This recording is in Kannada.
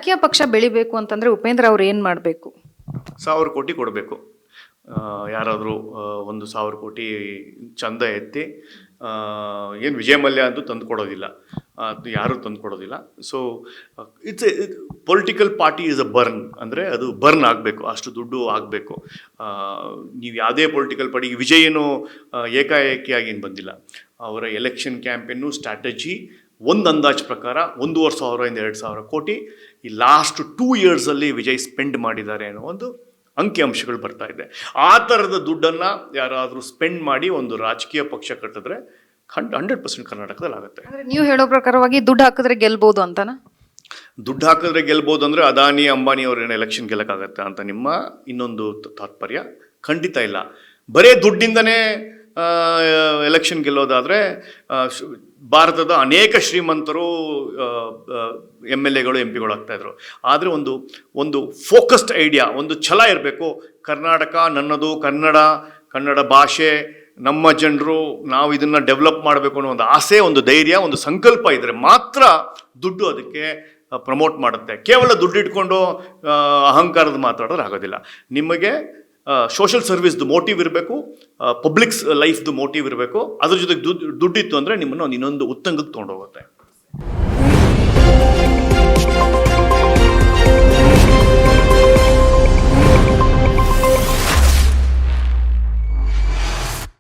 ರಾಜಕೀಯ ಪಕ್ಷ ಬೆಳಿಬೇಕು ಅಂತಂದ್ರೆ ಉಪೇಂದ್ರ ಅವ್ರು ಏನ್ ಮಾಡ್ಬೇಕು? 1,000 ಕೋಟಿ ಕೊಡಬೇಕು. ಯಾರಾದರೂ 1,000 ಕೋಟಿ ಚಂದ ಎತ್ತಿ, ಏನು ವಿಜಯ ಮಲ್ಯ ಅಂತೂ ತಂದು ಕೊಡೋದಿಲ್ಲ, ಅದು ಯಾರೂ ತಂದು ಕೊಡೋದಿಲ್ಲ. So it's political party is a burn, ಅಂದರೆ ಅದು ಬರ್ನ್ ಆಗಬೇಕು, ಅಷ್ಟು ದುಡ್ಡು ಆಗಬೇಕು. ನೀವು ಯಾವುದೇ ಪೊಲಿಟಿಕಲ್ ಪಾರ್ಟಿ, ವಿಜಯನು ಏಕಾಏಕಿಯಾಗಿ ಏನು ಬಂದಿಲ್ಲ. ಅವರ ಎಲೆಕ್ಷನ್ ಕ್ಯಾಂಪೇನು ಸ್ಟ್ರಾಟಜಿ ಒಂದು ಅಂದಾಜು ಪ್ರಕಾರ 1,500 ಇಂದ 2,000 ಕೋಟಿ ಈ ಲಾಸ್ಟ್ 2 ಇಯರ್ಸಲ್ಲಿ ವಿಜಯ್ ಸ್ಪೆಂಡ್ ಮಾಡಿದ್ದಾರೆ ಅನ್ನೋ ಒಂದು ಅಂಕಿಅಂಶಗಳು ಬರ್ತಾ ಇದೆ. ಆ ಥರದ ದುಡ್ಡನ್ನು ಯಾರಾದರೂ ಸ್ಪೆಂಡ್ ಮಾಡಿ ಒಂದು ರಾಜಕೀಯ ಪಕ್ಷ ಕಟ್ಟಿದ್ರೆ 100% ಕರ್ನಾಟಕದಲ್ಲಿ ಆಗುತ್ತೆ. ನೀವು ಹೇಳೋ ಪ್ರಕಾರವಾಗಿ ದುಡ್ಡು ಹಾಕಿದ್ರೆ ಗೆಲ್ಬೋದು ಅಂತನಾ? ದುಡ್ಡು ಹಾಕಿದ್ರೆ ಗೆಲ್ಬೋದು ಅಂದರೆ ಅದಾನಿ ಅಂಬಾನಿ ಅವ್ರೇನು ಎಲೆಕ್ಷನ್ ಗೆಲ್ಲಕ್ಕಾಗತ್ತೆ ಅಂತ ನಿಮ್ಮ ಇನ್ನೊಂದು ತಾತ್ಪರ್ಯ? ಖಂಡಿತ ಇಲ್ಲ. ಬರೀ ದುಡ್ಡಿಂದನೇ ಎಲೆಕ್ಷನ್ ಗೆಲ್ಲೋದಾದರೆ ಭಾರತದ ಅನೇಕ ಶ್ರೀಮಂತರು MLAಗಳು MP ಗಳು ಆಗ್ತಾಯಿದ್ರು. ಆದರೆ ಒಂದು ಫೋಕಸ್ಡ್ ಐಡಿಯಾ, ಒಂದು ಛಲ ಇರಬೇಕು. ಕರ್ನಾಟಕ ನನ್ನದು, ಕನ್ನಡ ಭಾಷೆ, ನಮ್ಮ ಜನರು, ನಾವು ಇದನ್ನು ಡೆವಲಪ್ ಮಾಡಬೇಕು ಅನ್ನೋ ಒಂದು ಆಸೆ, ಒಂದು ಧೈರ್ಯ, ಒಂದು ಸಂಕಲ್ಪ ಇದ್ದರೆ ಮಾತ್ರ ದುಡ್ಡು ಅದಕ್ಕೆ ಪ್ರಮೋಟ್ ಮಾಡುತ್ತೆ. ಕೇವಲ ದುಡ್ಡು ಇಟ್ಕೊಂಡು ಅಹಂಕಾರದ ಮಾತಾಡೋದು ಆಗೋದಿಲ್ಲ. ನಿಮಗೆ ಸೋಷಲ್ ಸರ್ವಿಸ್ದು ಮೋಟಿವ್ ಇರಬೇಕು, ಪಬ್ಲಿಕ್ಸ್ ಲೈಫ್ದು ಮೋಟಿವ್ ಇರಬೇಕು. ಅದ್ರ ಜೊತೆಗೆ ದುಡ್ಡಿತ್ತು ಅಂದರೆ ನಿಮ್ಮನ್ನು ಇನ್ನೊಂದು ಉತ್ತಂಗಕ್ಕೆ ತೊಗೊಂಡೋಗುತ್ತೆ.